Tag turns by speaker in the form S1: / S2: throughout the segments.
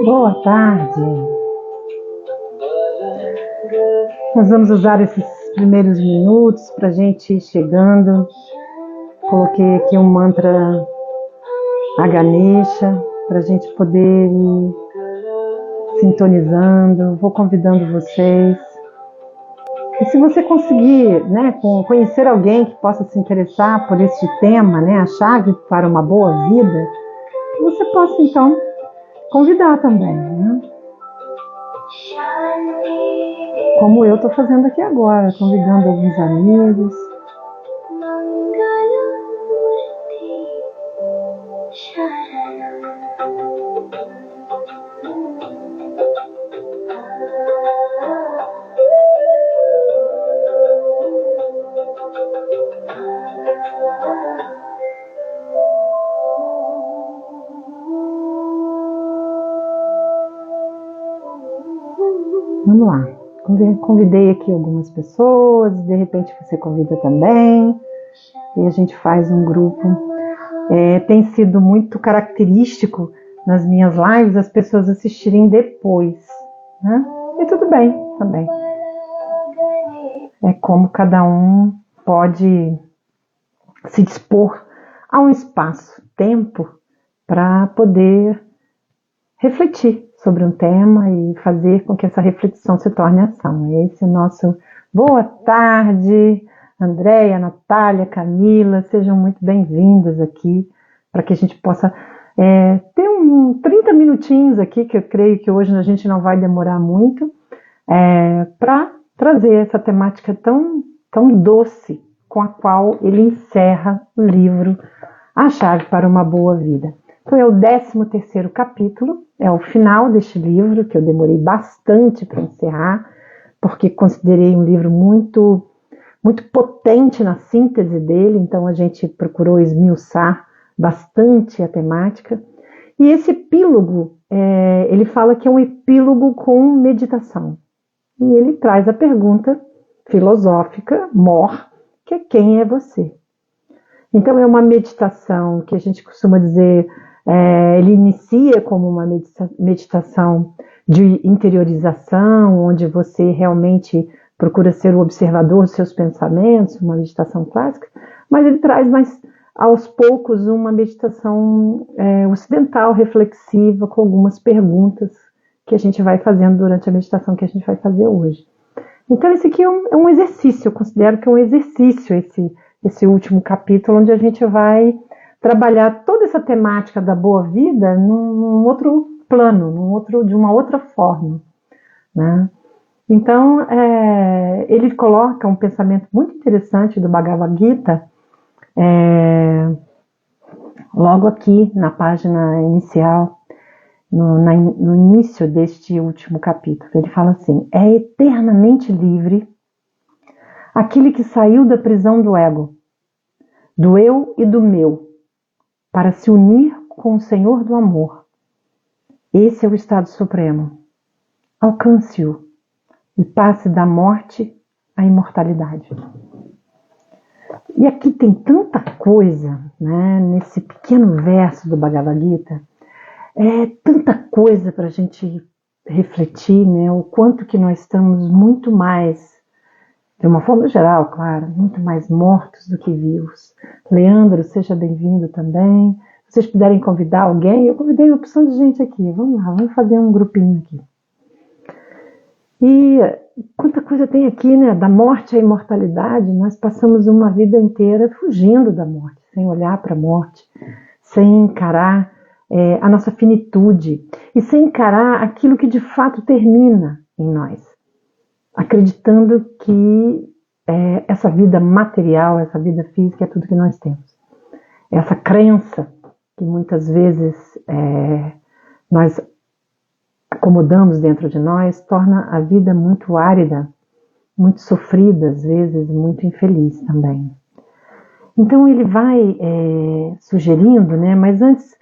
S1: Boa tarde. Nós vamos usar esses primeiros minutos para a gente ir chegando. Coloquei aqui um mantra a Ganesha para a gente poder ir sintonizando. Vou convidando vocês. E se você conseguir, conhecer alguém que possa se interessar por este tema, a chave para uma boa vida, você possa então convidar também, Como eu estou fazendo aqui agora, convidando alguns amigos. Vamos lá, convidei aqui algumas pessoas, de repente você convida também, e a gente faz um grupo. Tem sido muito característico nas minhas lives as pessoas assistirem depois, E tudo bem também. É como cada um pode se dispor a um espaço, tempo, para poder refletir sobre um tema e fazer com que essa reflexão se torne ação. Esse é o nosso boa tarde, Andréia, Natália, Camila, sejam muito bem-vindas aqui, para que a gente possa ter 30 minutinhos aqui, que eu creio que hoje a gente não vai demorar muito, para trazer essa temática tão doce com a qual ele encerra o livro A Chave para uma Boa Vida. Então é o 13º capítulo, é o final deste livro, que eu demorei bastante para encerrar, porque considerei um livro muito, muito potente na síntese dele, então a gente procurou esmiuçar bastante a temática. E esse epílogo, ele fala que é um epílogo com meditação. E ele traz a pergunta filosófica, que é: quem é você? Então é uma meditação que a gente costuma dizer, ele inicia como uma meditação de interiorização, onde você realmente procura ser o observador dos seus pensamentos, uma meditação clássica, mas ele traz mais aos poucos uma meditação ocidental, reflexiva, com algumas perguntas que a gente vai fazendo durante a meditação que a gente vai fazer hoje. Então esse aqui é um exercício, eu considero que é um exercício esse último capítulo, onde a gente vai trabalhar toda essa temática da boa vida num outro plano, de uma outra forma, Então, ele coloca um pensamento muito interessante do Bhagavad Gita, logo aqui na página inicial, no início deste último capítulo. Ele fala assim: é eternamente livre aquele que saiu da prisão do ego, do eu e do meu, para se unir com o Senhor do amor. Esse é o estado supremo. Alcance-o e passe da morte à imortalidade. E aqui tem tanta coisa, nesse pequeno verso do Bhagavad Gita, tanta coisa para a gente refletir, o quanto que nós estamos muito mais, de uma forma geral, claro, muito mais mortos do que vivos. Leandro, seja bem-vindo também. Se vocês puderem convidar alguém, eu convidei uma opção de gente aqui. Vamos lá, vamos fazer um grupinho aqui. E quanta coisa tem aqui, da morte à imortalidade. Nós passamos uma vida inteira fugindo da morte, sem olhar para a morte, sem encarar a nossa finitude e sem encarar aquilo que de fato termina em nós, acreditando que essa vida material, essa vida física é tudo que nós temos. Essa crença que muitas vezes nós acomodamos dentro de nós torna a vida muito árida, muito sofrida, às vezes muito infeliz também. Então ele vai sugerindo, mas antes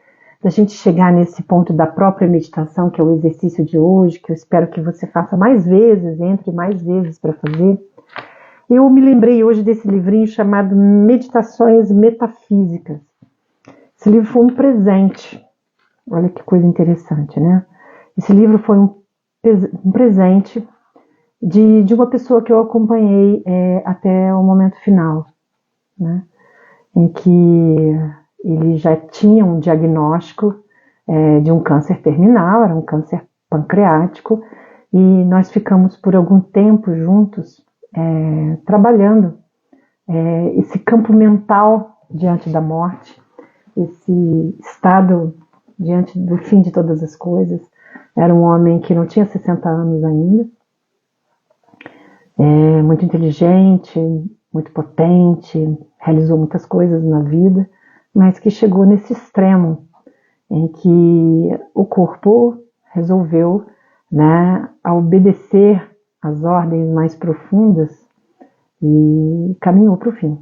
S1: da gente chegar nesse ponto da própria meditação, que é o exercício de hoje, que eu espero que você faça mais vezes, entre mais vezes para fazer, eu me lembrei hoje desse livrinho chamado Meditações Metafísicas. Esse livro foi um presente. Olha que coisa interessante, Esse livro foi um presente de uma pessoa que eu acompanhei até o momento final, né? Em que ele já tinha um diagnóstico de um câncer terminal, era um câncer pancreático, e nós ficamos por algum tempo juntos trabalhando esse campo mental diante da morte, esse estado diante do fim de todas as coisas. Era um homem que não tinha 60 anos ainda, muito inteligente, muito potente, realizou muitas coisas na vida, mas que chegou nesse extremo em que o corpo resolveu, né, a obedecer às ordens mais profundas e caminhou para o fim.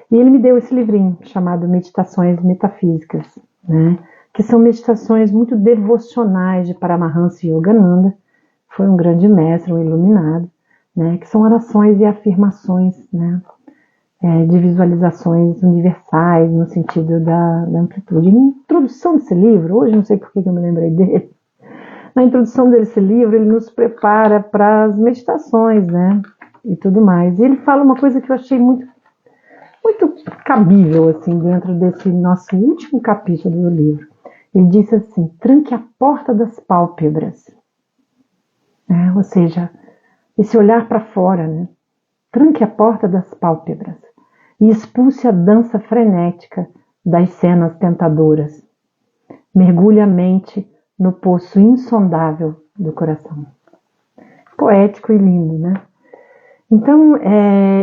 S1: E ele me deu esse livrinho chamado Meditações Metafísicas, né, que são meditações muito devocionais de Paramahansa Yogananda, foi um grande mestre, um iluminado, né, que são orações e afirmações, né, de visualizações universais no sentido da amplitude. Na introdução desse livro, hoje não sei por que eu me lembrei dele, na introdução desse livro ele nos prepara para as meditações, né, e tudo mais. E ele fala uma coisa que eu achei muito cabível assim, dentro desse nosso último capítulo do livro. Ele disse assim: tranque a porta das pálpebras, ou seja, esse olhar para fora, né? Tranque a porta das pálpebras e expulse a dança frenética das cenas tentadoras. Mergulhe a mente no poço insondável do coração. Poético e lindo, né? Então,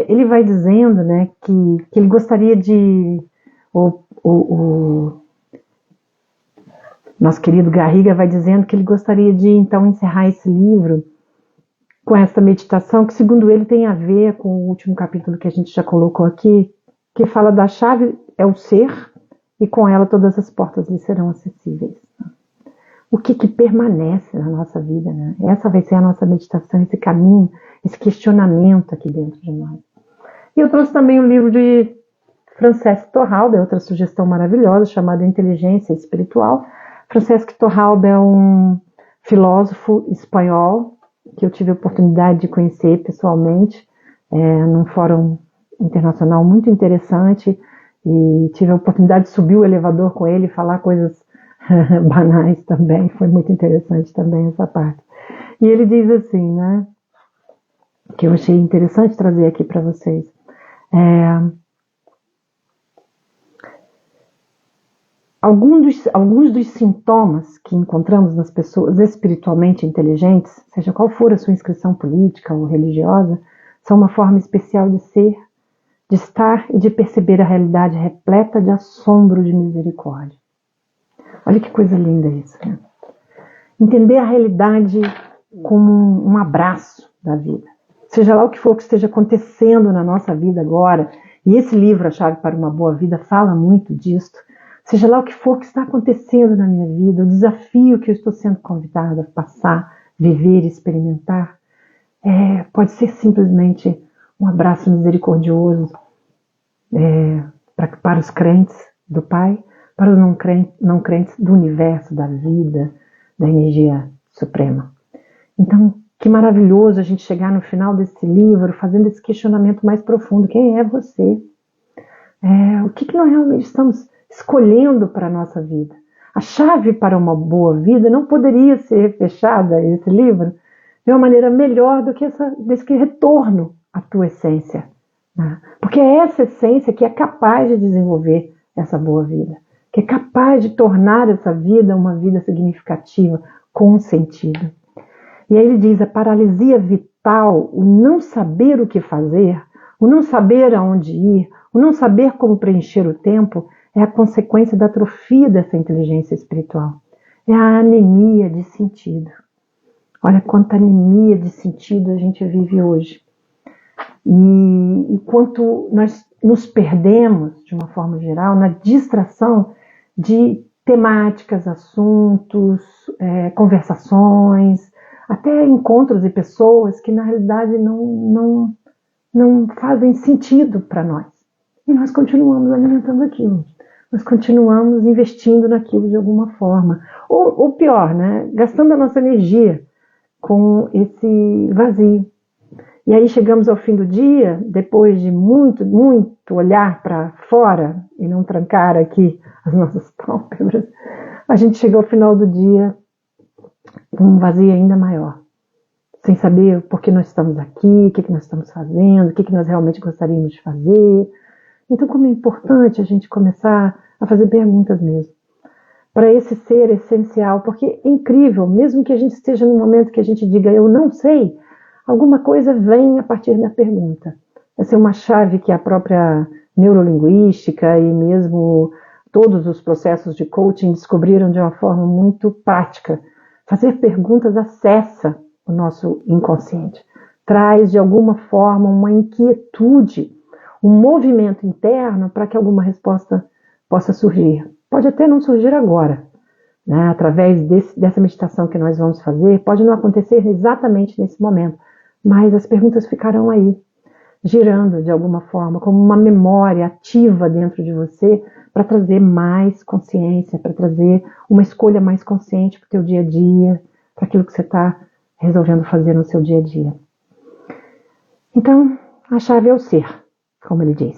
S1: ele vai dizendo, né, que ele gostaria de... O nosso querido Garriga vai dizendo que ele gostaria de, então, encerrar esse livro com essa meditação, que segundo ele tem a ver com o último capítulo que a gente já colocou aqui, que fala da chave é o ser, e com ela todas as portas lhe serão acessíveis. O que permanece na nossa vida, né? Essa vai ser a nossa meditação, esse caminho, esse questionamento aqui dentro de nós. E eu trouxe também o livro de Francesc Torralba, outra sugestão maravilhosa, chamada Inteligência Espiritual. Francesc Torralba é um filósofo espanhol que eu tive a oportunidade de conhecer pessoalmente, num fórum internacional muito interessante, e tive a oportunidade de subir o elevador com ele e falar coisas banais também, foi muito interessante também essa parte. E ele diz assim, né, que eu achei interessante trazer aqui para vocês. Alguns dos sintomas que encontramos nas pessoas espiritualmente inteligentes, seja qual for a sua inscrição política ou religiosa, são uma forma especial de ser, de estar e de perceber a realidade repleta de assombro de misericórdia. Olha que coisa linda isso, né? Entender a realidade como um abraço da vida. Seja lá o que for que esteja acontecendo na nossa vida agora, e esse livro, A Chave para uma Boa Vida, fala muito disso. Seja lá o que for que está acontecendo na minha vida, o desafio que eu estou sendo convidada a passar, viver e experimentar, pode ser simplesmente um abraço misericordioso para os crentes do Pai, para os não crentes do universo, da vida, da energia suprema. Então, que maravilhoso a gente chegar no final desse livro fazendo esse questionamento mais profundo. Quem é você? O que nós realmente estamos escolhendo para a nossa vida? A chave para uma boa vida não poderia ser fechada, esse livro, de uma maneira melhor do que desse retorno à tua essência. Né? Porque é essa essência que é capaz de desenvolver essa boa vida, que é capaz de tornar essa vida uma vida significativa, com sentido. E aí ele diz, a paralisia vital, o não saber o que fazer, o não saber aonde ir, o não saber como preencher o tempo, é a consequência da atrofia dessa inteligência espiritual. É a anemia de sentido. Olha quanta anemia de sentido a gente vive hoje. E quanto nós nos perdemos, de uma forma geral, na distração de temáticas, assuntos, conversações, até encontros e pessoas que na realidade não fazem sentido para nós. E nós continuamos alimentando aquilo. nós continuamos investindo naquilo de alguma forma. Ou pior, né? Gastando a nossa energia com esse vazio. E aí chegamos ao fim do dia, depois de muito, muito olhar para fora e não trancar aqui as nossas pálpebras, a gente chega ao final do dia com um vazio ainda maior. Sem saber por que nós estamos aqui, o que nós estamos fazendo, o que nós realmente gostaríamos de fazer. Então, como é importante a gente começar a fazer perguntas mesmo, para esse ser essencial, porque é incrível, mesmo que a gente esteja num momento que a gente diga, eu não sei, alguma coisa vem a partir da pergunta. Essa é uma chave que a própria neurolinguística e mesmo todos os processos de coaching descobriram de uma forma muito prática. Fazer perguntas acessa o nosso inconsciente, traz de alguma forma uma inquietude, um movimento interno para que alguma resposta possa surgir. Pode até não surgir agora, né? Através dessa meditação que nós vamos fazer, pode não acontecer exatamente nesse momento, mas as perguntas ficarão aí, girando de alguma forma, como uma memória ativa dentro de você, para trazer mais consciência, para trazer uma escolha mais consciente para o teu dia a dia, para aquilo que você está resolvendo fazer no seu dia a dia. Então, a chave é o ser, como ele diz,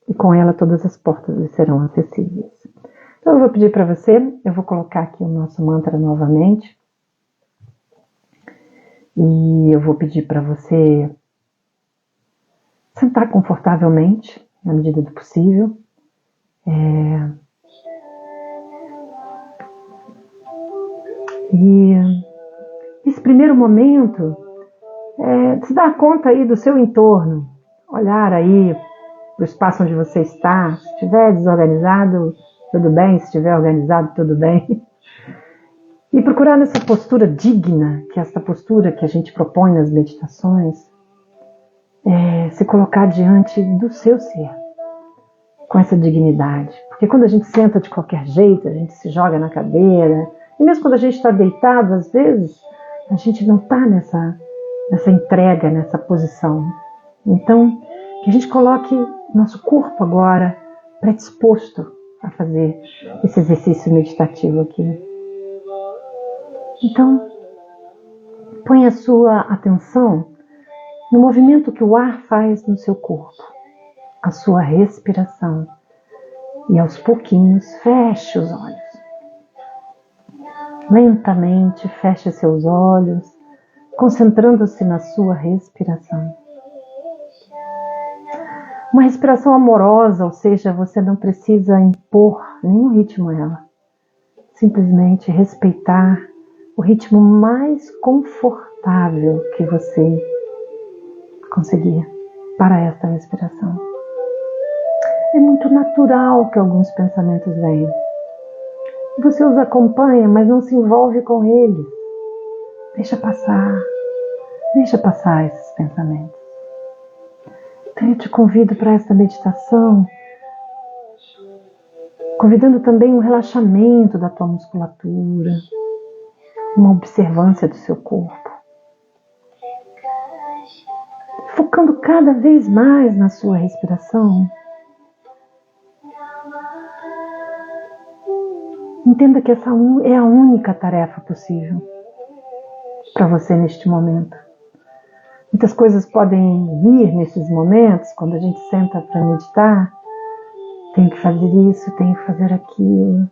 S1: e com ela todas as portas serão acessíveis. Então eu vou pedir para você, eu vou colocar aqui o nosso mantra novamente, e eu vou pedir para você sentar confortavelmente, na medida do possível. E esse primeiro momento se dar conta aí do seu entorno, olhar aí para o espaço onde você está. Se estiver desorganizado, tudo bem. Se estiver organizado, tudo bem. E procurar nessa postura digna, que é essa postura que a gente propõe nas meditações, se colocar diante do seu ser, com essa dignidade. Porque quando a gente senta de qualquer jeito, a gente se joga na cadeira, e mesmo quando a gente está deitado, às vezes, a gente não está nessa entrega, nessa posição. Então, que a gente coloque nosso corpo agora predisposto a fazer esse exercício meditativo aqui. Então, põe a sua atenção no movimento que o ar faz no seu corpo, a sua respiração. E aos pouquinhos, feche os olhos. Lentamente, feche seus olhos, concentrando-se na sua respiração. Uma respiração amorosa, ou seja, você não precisa impor nenhum ritmo a ela. Simplesmente respeitar o ritmo mais confortável que você conseguir para esta respiração. É muito natural que alguns pensamentos venham. Você os acompanha, mas não se envolve com eles. Deixa passar esses pensamentos. Então eu te convido para esta meditação, convidando também um relaxamento da tua musculatura, uma observância do seu corpo, focando cada vez mais na sua respiração. Entenda que essa é a única tarefa possível para você neste momento. Muitas coisas podem vir nesses momentos, quando a gente senta para meditar. Tenho que fazer isso, tenho que fazer aquilo.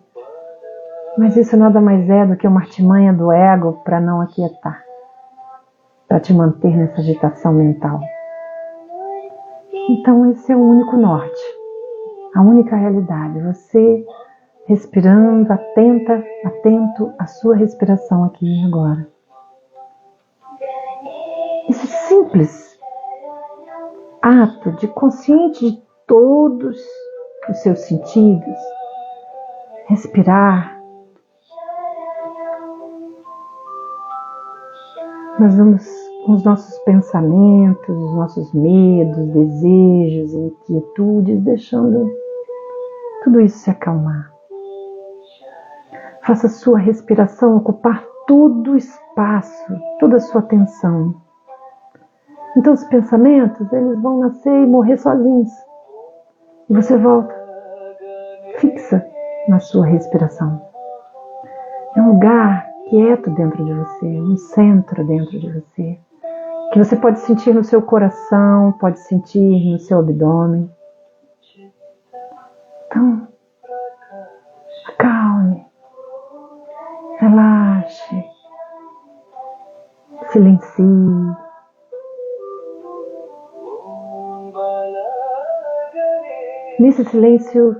S1: Mas isso nada mais é do que uma artimanha do ego para não aquietar, para te manter nessa agitação mental. Então esse é o único norte, a única realidade. Você respirando, atento à sua respiração aqui e agora. Esse simples ato de consciente de todos os seus sentidos, respirar. Nós vamos com os nossos pensamentos, os nossos medos, desejos, inquietudes, deixando tudo isso se acalmar. Faça a sua respiração ocupar todo o espaço, toda a sua atenção. Então os pensamentos, eles vão nascer e morrer sozinhos. E você volta fixa na sua respiração. É um lugar quieto dentro de você, um centro dentro de você, que você pode sentir no seu coração, pode sentir no seu abdômen. Então, acalme, relaxe, silencie. Nesse silêncio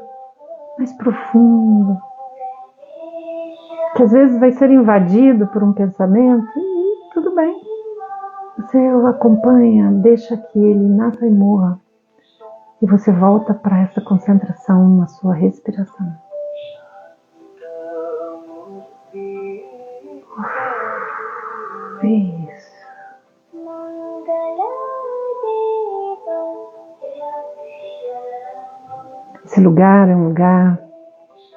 S1: mais profundo, que às vezes vai ser invadido por um pensamento, e tudo bem. Você o acompanha, deixa que ele nasça e morra. E você volta para essa concentração na sua respiração. Isso. Esse lugar é um lugar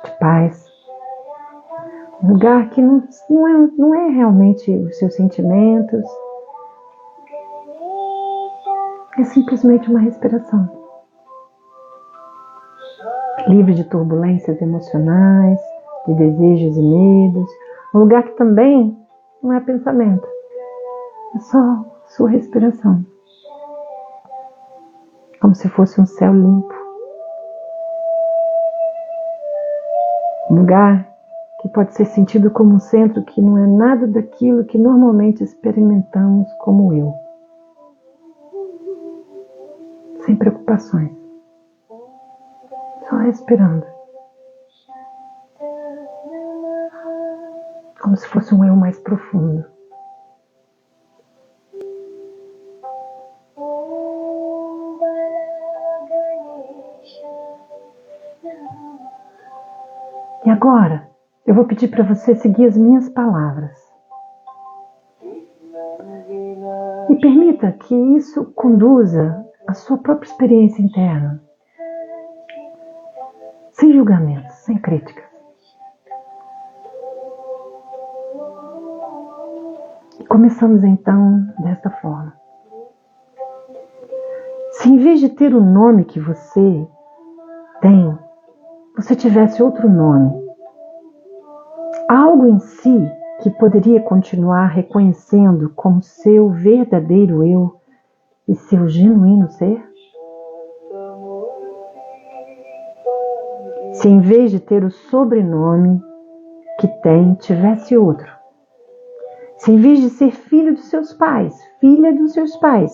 S1: de paz. Um lugar que não é realmente os seus sentimentos. É simplesmente uma respiração. Livre de turbulências emocionais, de desejos e medos. Um lugar que também não é pensamento. É só sua respiração. Como se fosse um céu limpo. Um lugar que pode ser sentido como um centro que não é nada daquilo que normalmente experimentamos como eu. Sem preocupações. Só respirando. Como se fosse um eu mais profundo. E agora, eu vou pedir para você seguir as minhas palavras. E permita que isso conduza a sua própria experiência interna. Sem julgamentos, sem críticas. E começamos então desta forma. Se em vez de ter o nome que você tem, você tivesse outro nome, algo em si que poderia continuar reconhecendo como seu verdadeiro eu e seu genuíno ser? Se em vez de ter o sobrenome que tem, tivesse outro. Se em vez de ser filho dos seus pais, filha dos seus pais,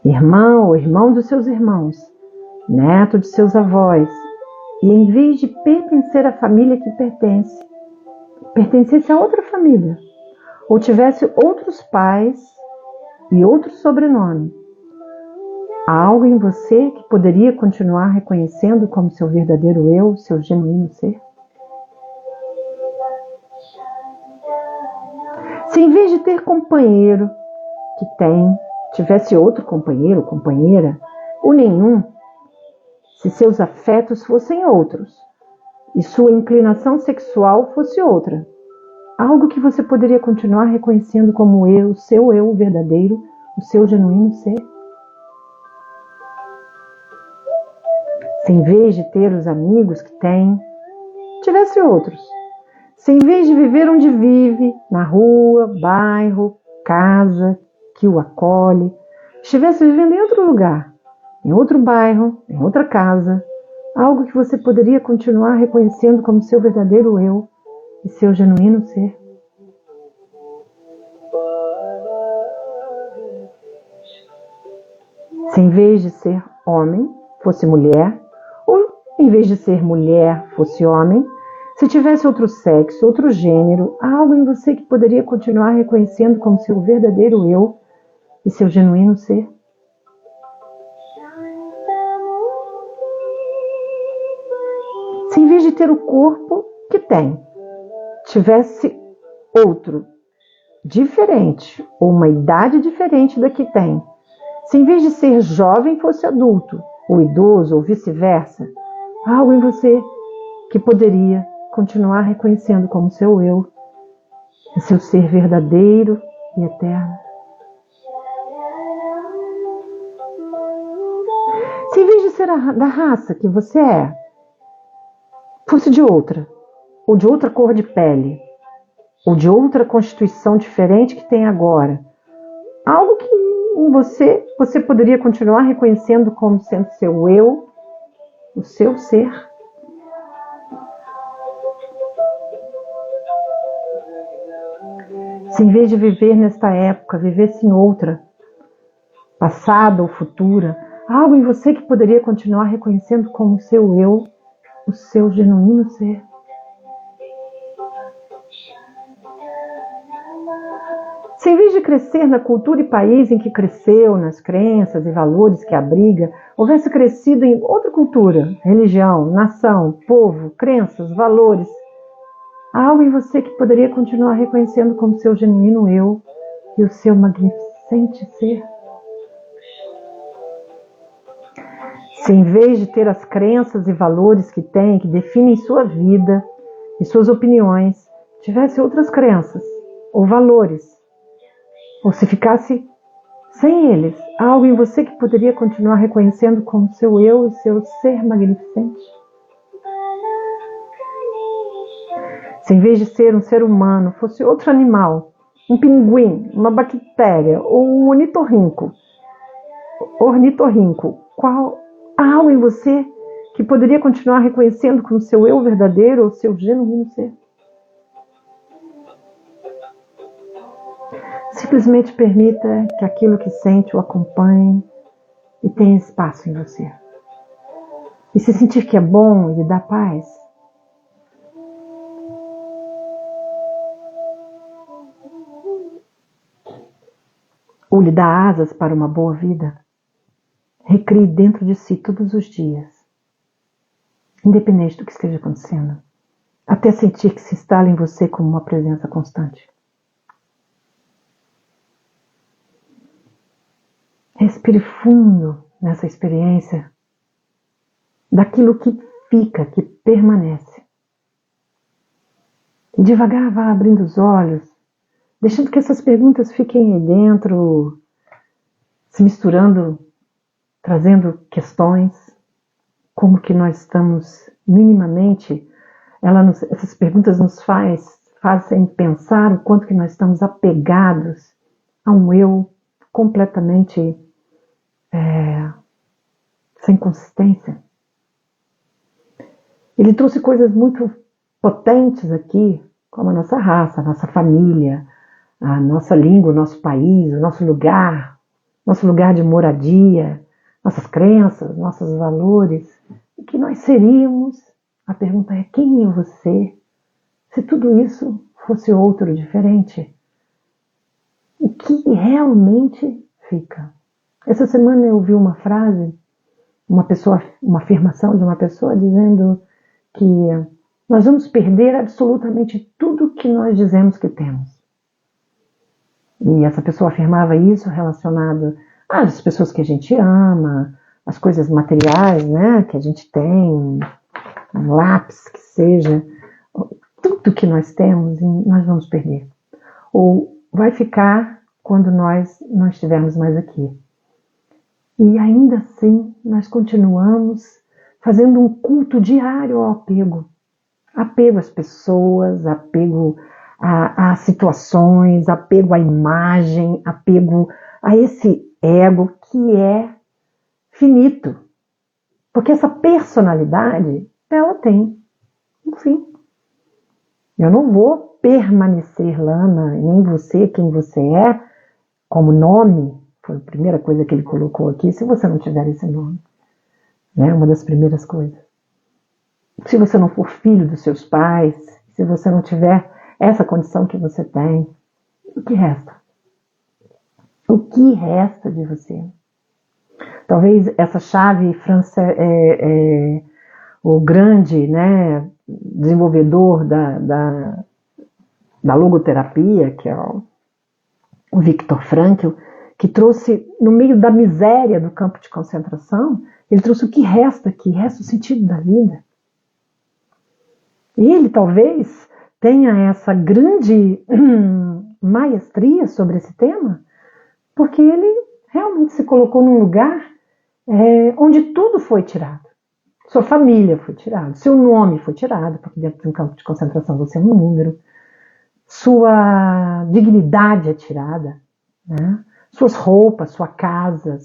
S1: irmão ou irmão dos seus irmãos, neto de seus avós, e em vez de pertencer à família que pertencesse a outra família, ou tivesse outros pais e outro sobrenome, há algo em você que poderia continuar reconhecendo como seu verdadeiro eu, seu genuíno ser? Se em vez de ter companheiro que tem, tivesse outro companheiro ou companheira, ou nenhum, se seus afetos fossem outros e sua inclinação sexual fosse outra, algo que você poderia continuar reconhecendo como eu, o seu eu verdadeiro, o seu genuíno ser? Se em vez de ter os amigos que tem, tivesse outros. Se em vez de viver onde vive, na rua, bairro, casa, que o acolhe, estivesse vivendo em outro lugar, em outro bairro, em outra casa, algo que você poderia continuar reconhecendo como seu verdadeiro eu e seu genuíno ser? Se em vez de ser homem, fosse mulher, ou em vez de ser mulher, fosse homem, se tivesse outro sexo, outro gênero, há algo em você que poderia continuar reconhecendo como seu verdadeiro eu e seu genuíno ser? Se em vez de ter o corpo que tem, tivesse outro, diferente, ou uma idade diferente da que tem, se em vez de ser jovem fosse adulto, ou idoso, ou vice-versa, há algo em você que poderia continuar reconhecendo como seu eu, e seu ser verdadeiro e eterno. Se em vez de ser da raça que você é, fosse de outra, ou de outra cor de pele, ou de outra constituição diferente que tem agora, algo que em você poderia continuar reconhecendo como sendo seu eu, o seu ser? Se em vez de viver nesta época, vivesse em outra, passada ou futura, algo em você que poderia continuar reconhecendo como seu eu, o seu genuíno ser? Se em vez de crescer na cultura e país em que cresceu, nas crenças e valores que abriga, houvesse crescido em outra cultura, religião, nação, povo, crenças, valores, há algo em você que poderia continuar reconhecendo como seu genuíno eu e o seu magnificente ser? Se em vez de ter as crenças e valores que tem, que definem sua vida e suas opiniões, tivesse outras crenças ou valores, ou se ficasse sem eles, há algo em você que poderia continuar reconhecendo como seu eu e seu ser magnificente? Se em vez de ser um ser humano, fosse outro animal, um pinguim, uma bactéria ou um ornitorrinco, há algo em você que poderia continuar reconhecendo como seu eu verdadeiro ou seu genuíno ser? Simplesmente permita que aquilo que sente o acompanhe e tenha espaço em você. E se sentir que é bom e lhe dá paz, ou lhe dá asas para uma boa vida, recrie dentro de si todos os dias, independente do que esteja acontecendo, até sentir que se instala em você como uma presença constante. Respire fundo nessa experiência daquilo que fica, que permanece. E devagar vá abrindo os olhos, deixando que essas perguntas fiquem aí dentro, se misturando, trazendo questões, como que nós estamos minimamente, essas perguntas nos fazem pensar o quanto que nós estamos apegados a um eu completamente sem consistência. Ele trouxe coisas muito potentes aqui, como a nossa raça, a nossa família, a nossa língua, o nosso país, o nosso lugar de moradia, nossas crenças, nossos valores, o que nós seríamos. A pergunta é: quem é você? Se tudo isso fosse outro, diferente, o que realmente fica? Essa semana eu ouvi uma frase, uma afirmação de uma pessoa dizendo que nós vamos perder absolutamente tudo que nós dizemos que temos. E essa pessoa afirmava isso relacionado às pessoas que a gente ama, às coisas materiais, né, que a gente tem, um lápis que seja, tudo que nós temos, nós vamos perder. Ou vai ficar quando nós não estivermos mais aqui. E ainda assim, nós continuamos fazendo um culto diário ao apego. Apego às pessoas, apego a situações, apego à imagem, apego a esse ego que é finito. Porque essa personalidade, ela tem um fim. Eu não vou permanecer, Lana, em você, quem você é, como nome. Foi a primeira coisa que ele colocou aqui, se você não tiver esse nome. Né? Uma das primeiras coisas. Se você não for filho dos seus pais, se você não tiver essa condição que você tem, o que resta? O que resta de você? Talvez essa chave o grande, né, desenvolvedor da logoterapia, que é o Viktor Frankl, que trouxe, no meio da miséria do campo de concentração, ele trouxe o que resta aqui, resta o sentido da vida. E ele talvez tenha essa grande maestria sobre esse tema, porque ele realmente se colocou num lugar onde tudo foi tirado. Sua família foi tirada, seu nome foi tirado, porque dentro de um campo de concentração você é um número. Sua dignidade é tirada, né? Suas roupas, sua casa,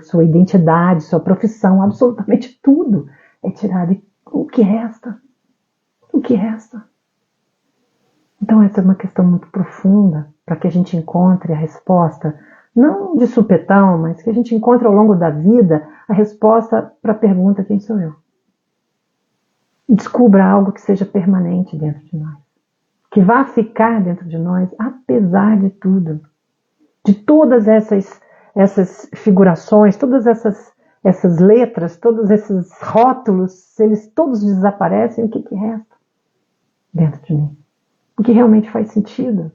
S1: sua identidade, sua profissão, absolutamente tudo é tirado. E o que resta? O que resta? Então essa é uma questão muito profunda para que a gente encontre a resposta, não de supetão, mas que a gente encontre ao longo da vida a resposta para a pergunta: quem sou eu? E descubra algo que seja permanente dentro de nós, que vá ficar dentro de nós, apesar de tudo, de todas essas figurações, todas essas letras, todos esses rótulos, se eles todos desaparecem, o que resta dentro de mim? O que realmente faz sentido?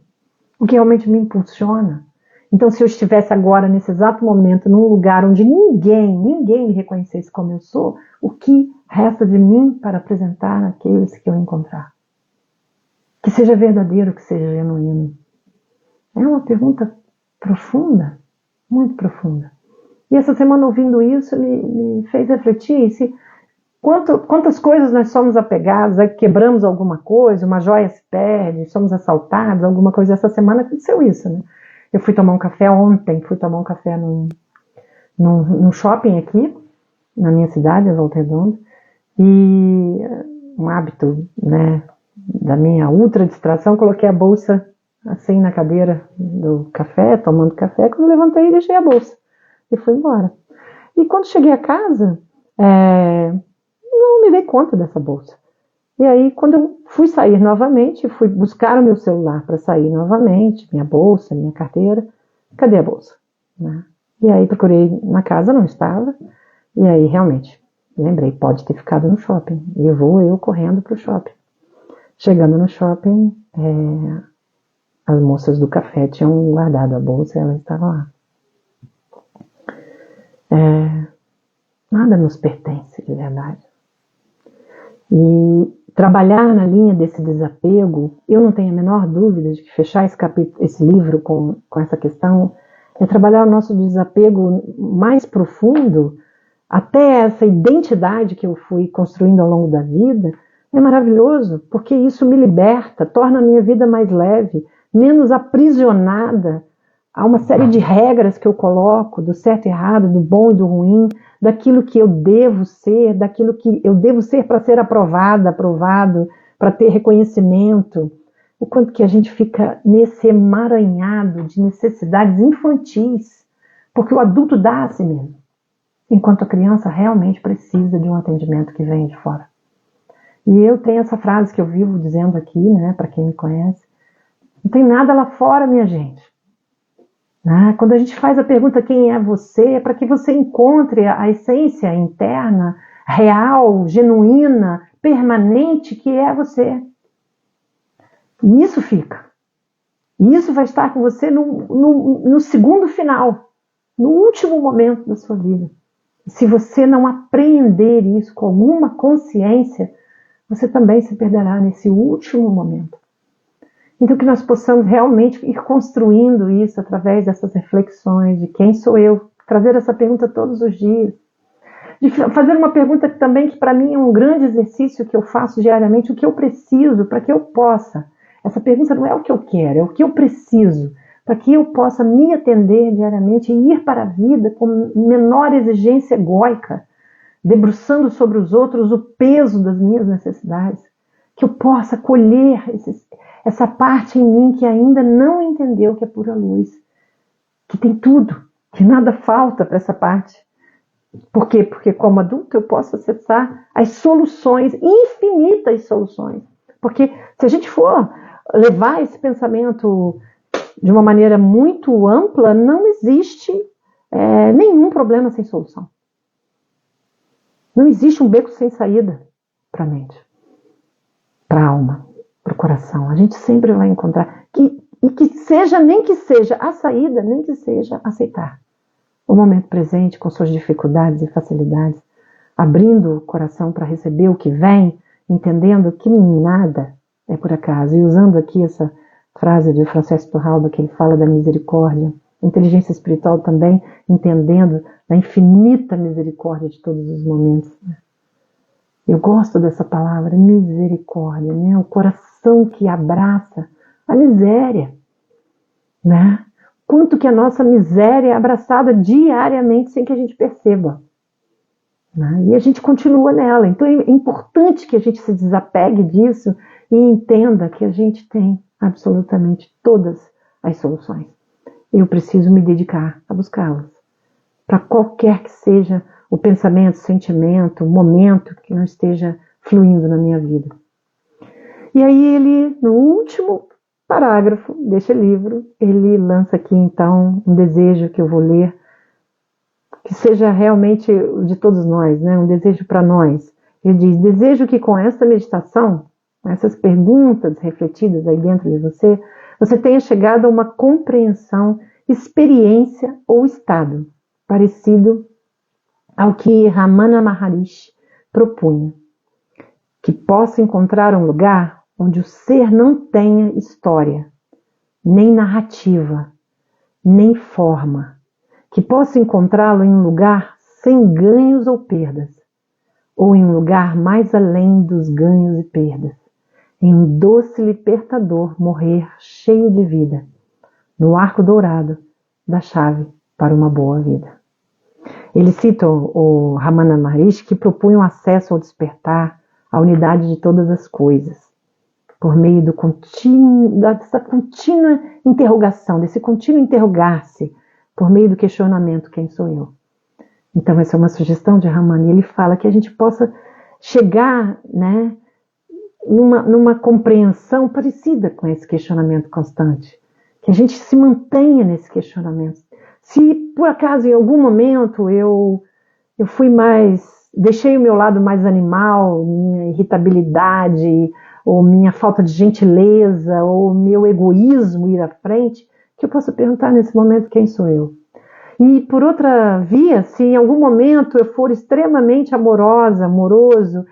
S1: O que realmente me impulsiona? Então, se eu estivesse agora, nesse exato momento, num lugar onde ninguém me reconhecesse como eu sou, o que resta de mim para apresentar àqueles que eu encontrar? Que seja verdadeiro, que seja genuíno. É uma pergunta profunda, muito profunda. E essa semana, ouvindo isso, me fez refletir se quantas coisas nós somos apegados, quebramos alguma coisa, uma joia se perde, somos assaltados, alguma coisa. Essa semana aconteceu isso, né? Eu fui tomar um café ontem, num shopping aqui, na minha cidade, em Volta Redonda, e um hábito, né, da minha ultra distração, coloquei a bolsa assim na cadeira do café, tomando café. Quando eu levantei, deixei a bolsa e fui embora. E quando cheguei a casa, não me dei conta dessa bolsa. E aí, quando eu fui sair novamente, fui buscar o meu celular para sair novamente, minha bolsa, minha carteira, cadê a bolsa? Né? E aí procurei na casa, não estava, e aí realmente, lembrei, pode ter ficado no shopping. E eu correndo para o shopping. Chegando no shopping, as moças do café tinham guardado a bolsa e ela estava lá. Nada nos pertence de verdade. E trabalhar na linha desse desapego, eu não tenho a menor dúvida de que fechar esse livro com essa questão é trabalhar o nosso desapego mais profundo, até essa identidade que eu fui construindo ao longo da vida. É maravilhoso, porque isso me liberta, torna a minha vida mais leve, menos aprisionada a uma série de regras que eu coloco, do certo e errado, do bom e do ruim, daquilo que eu devo ser, daquilo que eu devo ser para ser aprovado, para ter reconhecimento. O quanto que a gente fica nesse emaranhado de necessidades infantis, porque o adulto dá a si mesmo, enquanto a criança realmente precisa de um atendimento que vem de fora. E eu tenho essa frase que eu vivo dizendo aqui, né, para quem me conhece: não tem nada lá fora, minha gente. Quando a gente faz a pergunta quem é você, é para que você encontre a essência interna, real, genuína, permanente, que é você. E isso fica. E isso vai estar com você no segundo final, no último momento da sua vida. E se você não aprender isso com alguma consciência, você também se perderá nesse último momento. Então, que nós possamos realmente ir construindo isso através dessas reflexões de quem sou eu, trazer essa pergunta todos os dias, de fazer uma pergunta que para mim é um grande exercício que eu faço diariamente: o que eu preciso para que eu possa. Essa pergunta não é o que eu quero, é o que eu preciso para que eu possa me atender diariamente e ir para a vida com menor exigência egóica, debruçando sobre os outros o peso das minhas necessidades, que eu possa colher essa parte em mim que ainda não entendeu que é pura luz, que tem tudo, que nada falta para essa parte. Por quê? Porque como adulto eu posso acessar as soluções, infinitas soluções. Porque se a gente for levar esse pensamento de uma maneira muito ampla, não existe nenhum problema sem solução. Não existe um beco sem saída para a mente, para a alma, para o coração. A gente sempre vai encontrar. Nem que seja a saída, nem que seja aceitar o momento presente com suas dificuldades e facilidades, abrindo o coração para receber o que vem, entendendo que nada é por acaso. E usando aqui essa frase de Francisco Torralba, que ele fala da misericórdia, inteligência espiritual também, entendendo da infinita misericórdia de todos os momentos. Eu gosto dessa palavra, misericórdia, né? O coração que abraça a miséria, né? Quanto que a nossa miséria é abraçada diariamente sem que a gente perceba, né? E a gente continua nela. Então é importante que a gente se desapegue disso e entenda que a gente tem absolutamente todas as soluções. Eu preciso me dedicar a buscá-las, para qualquer que seja o pensamento, o sentimento, o momento que não esteja fluindo na minha vida. E aí ele, no último parágrafo deste livro, ele lança aqui então um desejo que eu vou ler, que seja realmente de todos nós, né? Um desejo para nós. Ele diz: desejo que com essa meditação, essas perguntas refletidas aí dentro de você, você tenha chegado a uma compreensão, experiência ou estado parecido ao que Ramana Maharishi propunha, que possa encontrar um lugar onde o ser não tenha história, nem narrativa, nem forma, que possa encontrá-lo em um lugar sem ganhos ou perdas, ou em um lugar mais além dos ganhos e perdas, em um doce libertador morrer cheio de vida, no arco dourado da chave para uma boa vida. Ele cita o Ramana Maharishi, que propunha um acesso ao despertar, à unidade de todas as coisas, por meio dessa contínua interrogação, desse contínuo interrogar-se, por meio do questionamento: quem sou eu? Então essa é uma sugestão de Ramana, e ele fala que a gente possa chegar, né, numa compreensão parecida com esse questionamento constante, que a gente se mantenha nesse questionamento. Se por acaso em algum momento eu fui deixei o meu lado mais animal, minha irritabilidade, ou minha falta de gentileza, ou meu egoísmo ir à frente, que eu possa perguntar nesse momento: quem sou eu? E por outra via, se em algum momento eu for extremamente amorosa, amoroso,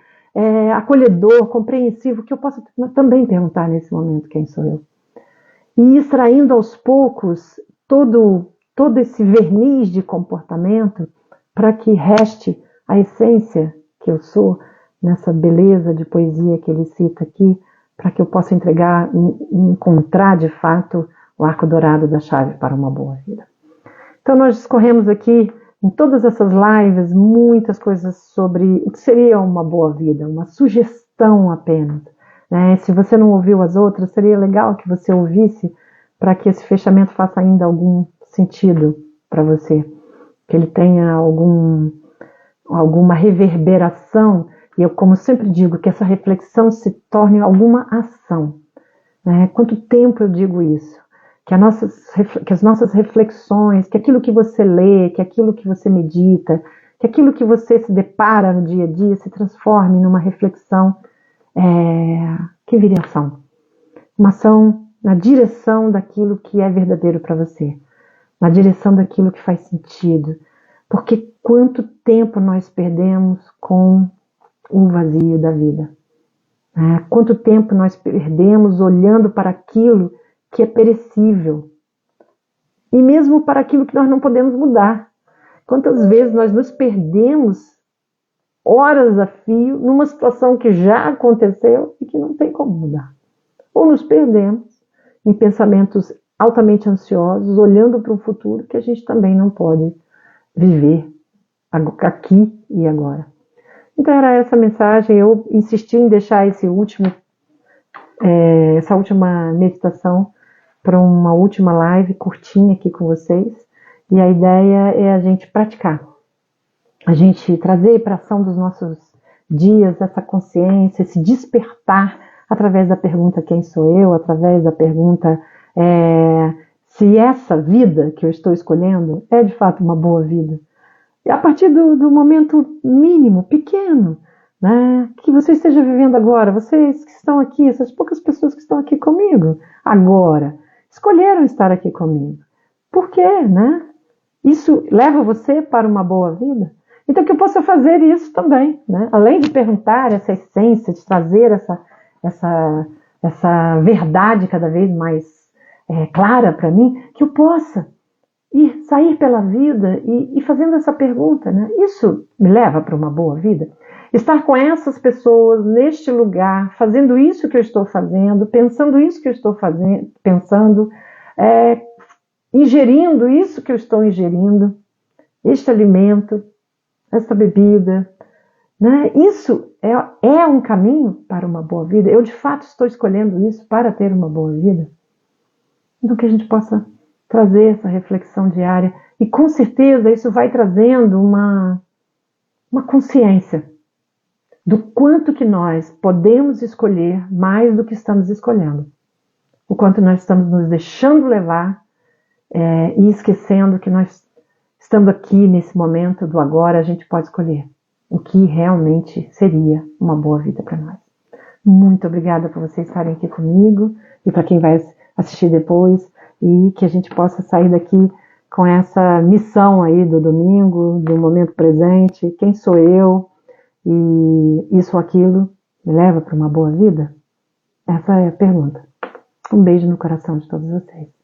S1: acolhedor, compreensivo, que eu possa também perguntar nesse momento: quem sou eu? E extraindo aos poucos todo esse verniz de comportamento, para que reste a essência que eu sou, nessa beleza de poesia que ele cita aqui, para que eu possa encontrar de fato o arco dourado da chave para uma boa vida. Então nós discorremos aqui, em todas essas lives, muitas coisas sobre o que seria uma boa vida, uma sugestão apenas, né? Se você não ouviu as outras, seria legal que você ouvisse, para que esse fechamento faça ainda algum sentido para você, que ele tenha alguma reverberação, e eu, como sempre digo, que essa reflexão se torne alguma ação, né? Quanto tempo eu digo isso? Que as nossas reflexões, que aquilo que você lê, que aquilo que você medita, que aquilo que você se depara no dia a dia se transforme numa reflexão que vire ação. Uma ação na direção daquilo que é verdadeiro para você, na direção daquilo que faz sentido. Porque quanto tempo nós perdemos com o vazio da vida, né? Quanto tempo nós perdemos olhando para aquilo que é perecível, e mesmo para aquilo que nós não podemos mudar. Quantas vezes nós nos perdemos horas a fio numa situação que já aconteceu e que não tem como mudar. Ou nos perdemos em pensamentos altamente ansiosos, olhando para um futuro que a gente também não pode viver aqui e agora. Então era essa mensagem. Eu insisti em deixar essa última meditação para uma última live curtinha aqui com vocês. E a ideia é a gente praticar, a gente trazer para a ação dos nossos dias essa consciência, esse despertar, através da pergunta: quem sou eu? Através da pergunta se essa vida que eu estou escolhendo é de fato uma boa vida. E a partir do momento mínimo, pequeno, né, que você esteja vivendo agora, vocês que estão aqui, essas poucas pessoas que estão aqui comigo agora, escolheram estar aqui comigo. Por quê, né? Isso leva você para uma boa vida? Então que eu possa fazer isso também, né? Além de perguntar essa essência, de trazer essa verdade cada vez mais clara para mim, que eu possa sair pela vida e fazendo essa pergunta, né? Isso me leva para uma boa vida? Estar com essas pessoas neste lugar, fazendo isso que eu estou fazendo, pensando isso que eu estou fazendo, pensando, ingerindo isso que eu estou ingerindo, este alimento, essa bebida, né? Isso é um caminho para uma boa vida? Eu de fato estou escolhendo isso para ter uma boa vida? Então que a gente possa trazer essa reflexão diária e com certeza isso vai trazendo uma consciência do quanto que nós podemos escolher mais do que estamos escolhendo. O quanto nós estamos nos deixando levar e esquecendo que nós estamos aqui nesse momento do agora, a gente pode escolher o que realmente seria uma boa vida para nós. Muito obrigada por vocês estarem aqui comigo e para quem vai assistir depois, e que a gente possa sair daqui com essa missão aí do domingo, do momento presente. Quem sou eu? E isso ou aquilo me leva para uma boa vida? Essa é a pergunta. Um beijo no coração de todos vocês.